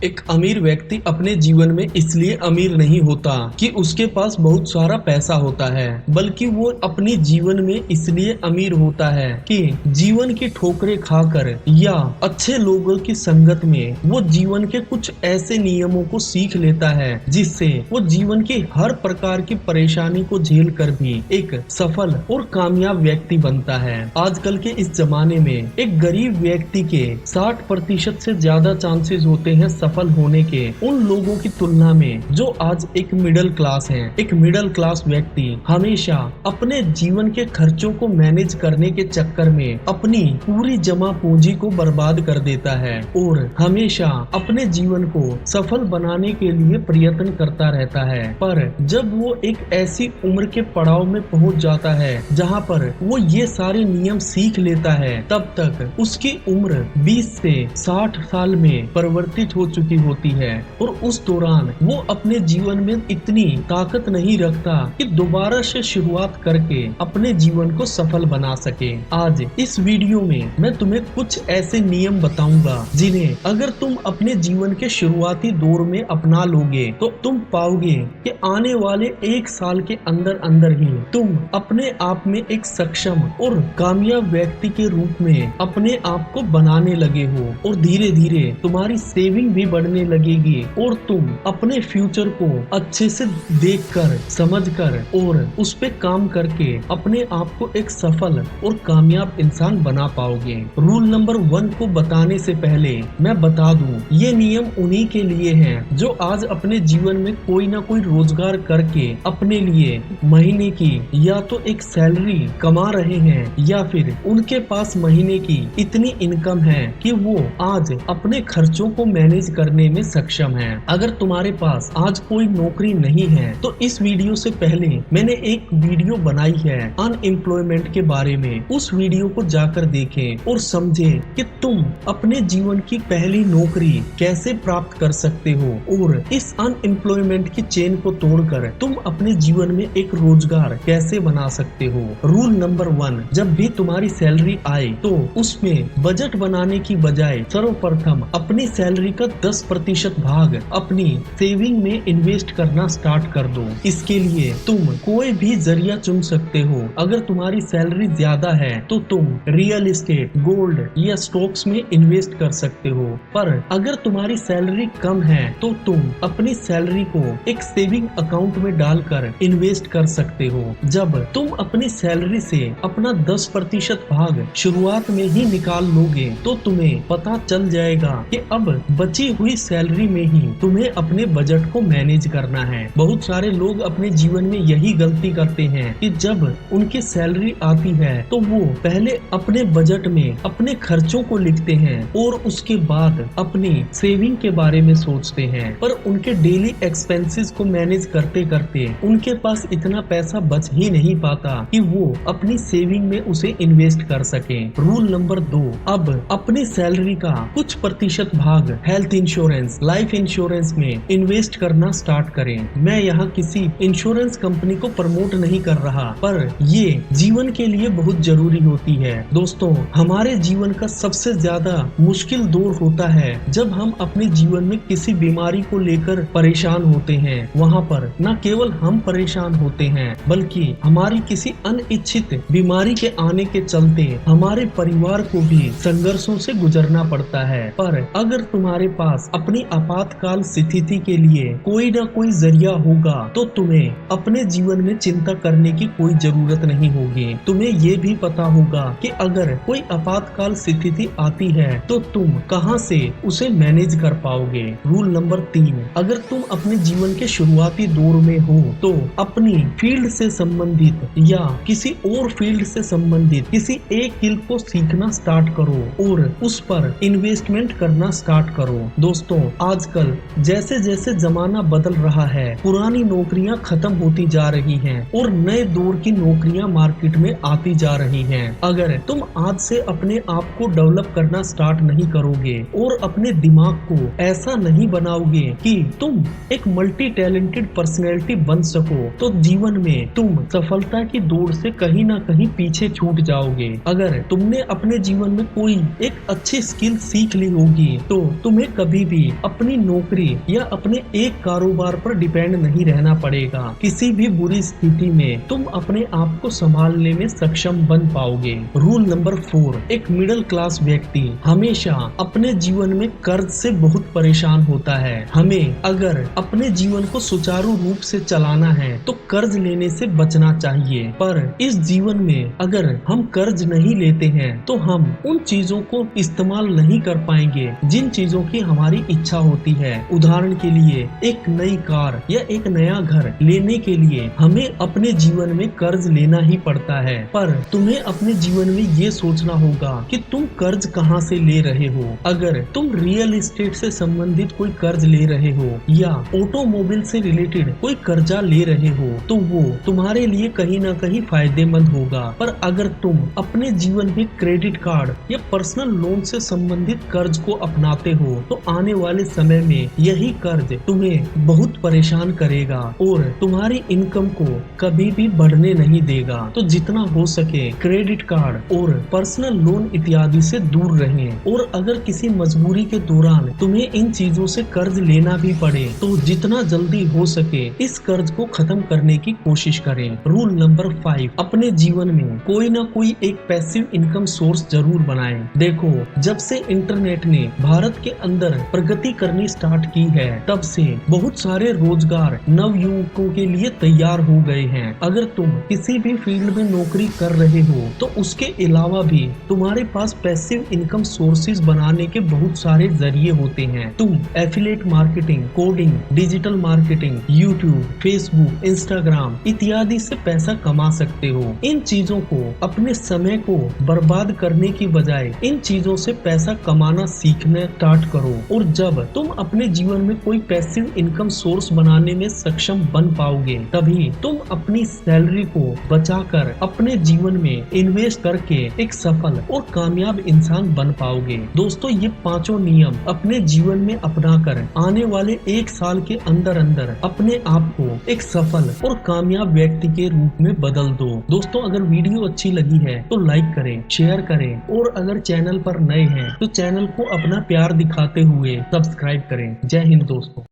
एक अमीर व्यक्ति अपने जीवन में इसलिए अमीर नहीं होता कि उसके पास बहुत सारा पैसा होता है, बल्कि वो अपनी जीवन में इसलिए अमीर होता है कि जीवन की ठोकरें खाकर या अच्छे लोगों की संगत में वो जीवन के कुछ ऐसे नियमों को सीख लेता है जिससे वो जीवन की हर प्रकार की परेशानी को झेल कर भी एक सफल और कामयाब व्यक्ति बनता है। आजकल के इस जमाने में एक गरीब व्यक्ति के 60% से ज्यादा चांसेस होते हैं सफल होने के उन लोगों की तुलना में जो आज एक मिडिल क्लास है। एक मिडिल क्लास व्यक्ति हमेशा अपने जीवन के खर्चों को मैनेज करने के चक्कर में अपनी पूरी जमा पूंजी को बर्बाद कर देता है और हमेशा अपने जीवन को सफल बनाने के लिए प्रयत्न करता रहता है। पर जब वो एक ऐसी उम्र के पड़ाव में पहुंच जाता है जहां पर वो ये सारे नियम सीख लेता है, तब तक उसकी उम्र 20 से 60 साल में परिवर्तित हो चुकी होती है और उस दौरान वो अपने जीवन में इतनी ताकत नहीं रखता कि दोबारा से शुरुआत करके अपने जीवन को सफल बना सके। आज इस वीडियो में मैं तुम्हें कुछ ऐसे नियम बताऊंगा जिन्हें अगर तुम अपने जीवन के शुरुआती दौर में अपना लोगे तो तुम पाओगे कि आने वाले 1 साल के अंदर अंदर ही तुम अपने आप में एक सक्षम और कामयाब व्यक्ति के रूप में अपने आप को बनाने लगे हो और धीरे धीरे तुम्हारी सेविंग भी बढ़ने लगेगी और तुम अपने फ्यूचर को अच्छे से देखकर, समझकर और उस पे काम करके अपने आप को एक सफल और कामयाब इंसान बना पाओगे। रूल नंबर 1 को बताने से पहले मैं बता दूं, ये नियम उन्हीं के लिए हैं जो आज अपने जीवन में कोई ना कोई रोजगार करके अपने लिए महीने की या तो एक सैलरी कमा रहे हैं या फिर उनके पास महीने की इतनी इनकम है कि वो आज अपने खर्चों को मैनेज करने में सक्षम है। अगर तुम्हारे पास आज कोई नौकरी नहीं है तो इस वीडियो से पहले मैंने एक वीडियो बनाई है अनएम्प्लॉयमेंट के बारे में, उस वीडियो को जाकर देखें और समझें कि तुम अपने जीवन की पहली नौकरी कैसे प्राप्त कर सकते हो और इस अनएम्प्लॉयमेंट की चेन को तोड़कर तुम अपने जीवन में एक रोजगार कैसे बना सकते हो। रूल नंबर 1, जब भी तुम्हारी सैलरी आए तो उसमें बजट बनाने की बजाय सर्वप्रथम अपनी सैलरी का 10% भाग अपनी सेविंग में इन्वेस्ट करना स्टार्ट कर दो। इसके लिए तुम कोई भी जरिया चुन सकते हो। अगर तुम्हारी सैलरी ज्यादा है तो तुम रियल एस्टेट, गोल्ड या स्टॉक्स में इन्वेस्ट कर सकते हो, पर अगर तुम्हारी सैलरी कम है तो तुम अपनी सैलरी को एक सेविंग अकाउंट में डालकर इन्वेस्ट कर सकते हो। जब तुम अपनी सैलरी से अपना 10% भाग शुरुआत में ही निकाल लोगे तो तुम्हें पता चल जाएगा कि अब बची हुई सैलरी में ही तुम्हें अपने बजट को मैनेज करना है। बहुत सारे लोग अपने जीवन में यही गलती करते हैं कि जब उनकी सैलरी आती है तो वो पहले अपने बजट में अपने खर्चों को लिखते हैं और उसके बाद अपनी सेविंग के बारे में सोचते हैं, पर उनके डेली एक्सपेंसेस को मैनेज करते करते उनके पास इतना पैसा बच ही नहीं पाता कि वो अपनी सेविंग में उसे इन्वेस्ट कर सके। रूल नंबर 2, अब अपनी सैलरी का कुछ प्रतिशत भाग हेल्थ इंश्योरेंस, लाइफ इंश्योरेंस में इन्वेस्ट करना स्टार्ट करें। मैं यहाँ किसी इंश्योरेंस कंपनी को प्रमोट नहीं कर रहा, पर ये जीवन के लिए बहुत जरूरी होती है। दोस्तों, हमारे जीवन का सबसे ज्यादा मुश्किल दौर होता है जब हम अपने जीवन में किसी बीमारी को लेकर परेशान होते हैं। वहाँ पर न केवल हम परेशान होते हैं बल्कि हमारी किसी अनिच्छित बीमारी के आने के चलते हमारे परिवार को भी संघर्षों से गुजरना पड़ता है। पर अगर तुम्हारे पास अपनी आपातकाल स्थिति के लिए कोई न कोई जरिया होगा तो तुम्हें अपने जीवन में चिंता करने की कोई जरूरत नहीं होगी। तुम्हें ये भी पता होगा कि अगर कोई आपातकाल स्थिति आती है तो तुम कहां से उसे मैनेज कर पाओगे। रूल नंबर 3, अगर तुम अपने जीवन के शुरुआती दौर में हो तो अपनी फील्ड से संबंधित या किसी और फील्ड से संबंधित किसी एक स्किल को सीखना स्टार्ट करो और उस पर इन्वेस्टमेंट करना स्टार्ट करो। दोस्तों, आजकल जैसे जैसे जमाना बदल रहा है, पुरानी नौकरियां खत्म होती जा रही हैं और नए दौर की नौकरियां मार्केट में आती जा रही हैं। अगर तुम आज से अपने आप को डेवलप करना स्टार्ट नहीं करोगे और अपने दिमाग को ऐसा नहीं बनाओगे कि तुम एक मल्टी टैलेंटेड पर्सनैलिटी बन सको तो जीवन में तुम सफलता की दौड़ से कहीं ना कहीं पीछे छूट जाओगे। अगर तुमने अपने जीवन में कोई एक अच्छी स्किल सीख ली होगी तो तुम्हें कभी कभी भी अपनी नौकरी या अपने एक कारोबार पर डिपेंड नहीं रहना पड़ेगा। किसी भी बुरी स्थिति में तुम अपने आप को संभालने में सक्षम बन पाओगे। रूल नंबर 4, एक मिडिल क्लास व्यक्ति हमेशा अपने जीवन में कर्ज से बहुत परेशान होता है। हमें अगर अपने जीवन को सुचारू रूप से चलाना है तो कर्ज लेने से बचना चाहिए, पर इस जीवन में अगर हम कर्ज नहीं लेते हैं तो हम उन चीजों को इस्तेमाल नहीं कर पाएंगे जिन चीजों की हमारी इच्छा होती है। उदाहरण के लिए एक नई कार या एक नया घर लेने के लिए हमें अपने जीवन में कर्ज लेना ही पड़ता है, पर तुम्हें अपने जीवन में ये सोचना होगा कि तुम कर्ज कहाँ से ले रहे हो। अगर तुम रियल एस्टेट से संबंधित कोई कर्ज ले रहे हो या ऑटोमोबाइल से रिलेटेड कोई कर्जा ले रहे हो तो वो तुम्हारे लिए कहीं ना कहीं फायदेमंद होगा, पर अगर तुम अपने जीवन में क्रेडिट कार्ड या पर्सनल लोन से संबंधित कर्ज को अपनाते हो तो आने वाले समय में यही कर्ज तुम्हें बहुत परेशान करेगा और तुम्हारी इनकम को कभी भी बढ़ने नहीं देगा। तो जितना हो सके क्रेडिट कार्ड और पर्सनल लोन इत्यादि से दूर रहें, और अगर किसी मजबूरी के दौरान तुम्हें इन चीजों से कर्ज लेना भी पड़े तो जितना जल्दी हो सके इस कर्ज को खत्म करने की कोशिश करें। रूल नंबर 5, अपने जीवन में कोई ना कोई एक पैसिव इनकम सोर्स जरूर बनाएं। देखो, जब से इंटरनेट ने भारत के अंदर प्रगति करनी स्टार्ट की है तब से बहुत सारे रोजगार नव युवकों के लिए तैयार हो गए हैं। अगर तुम किसी भी फील्ड में नौकरी कर रहे हो तो उसके अलावा भी तुम्हारे पास पैसिव इनकम सोर्सेज बनाने के बहुत सारे जरिए होते हैं। तुम affiliate marketing, coding, digital marketing, YouTube, Facebook, Instagram इत्यादि से पैसा कमा सकते हो। इन चीजों को, अपने समय को बर्बाद करने की बजाय इन चीजों से पैसा कमाना सीखना स्टार्ट करो, और जब तुम अपने जीवन में कोई पैसिव इनकम सोर्स बनाने में सक्षम बन पाओगे तभी तुम अपनी सैलरी को बचाकर अपने जीवन में इन्वेस्ट करके एक सफल और कामयाब इंसान बन पाओगे। दोस्तों, ये 5 नियम अपने जीवन में अपनाकर आने वाले 1 साल के अंदर अंदर अपने आप को एक सफल और कामयाब व्यक्ति के रूप में बदल दो। दोस्तों, अगर वीडियो अच्छी लगी है तो लाइक करें, शेयर करें, और अगर चैनल पर नए हैं तो चैनल को अपना प्यार दिखाते हुए सब्सक्राइब करें। जय हिंद दोस्तों।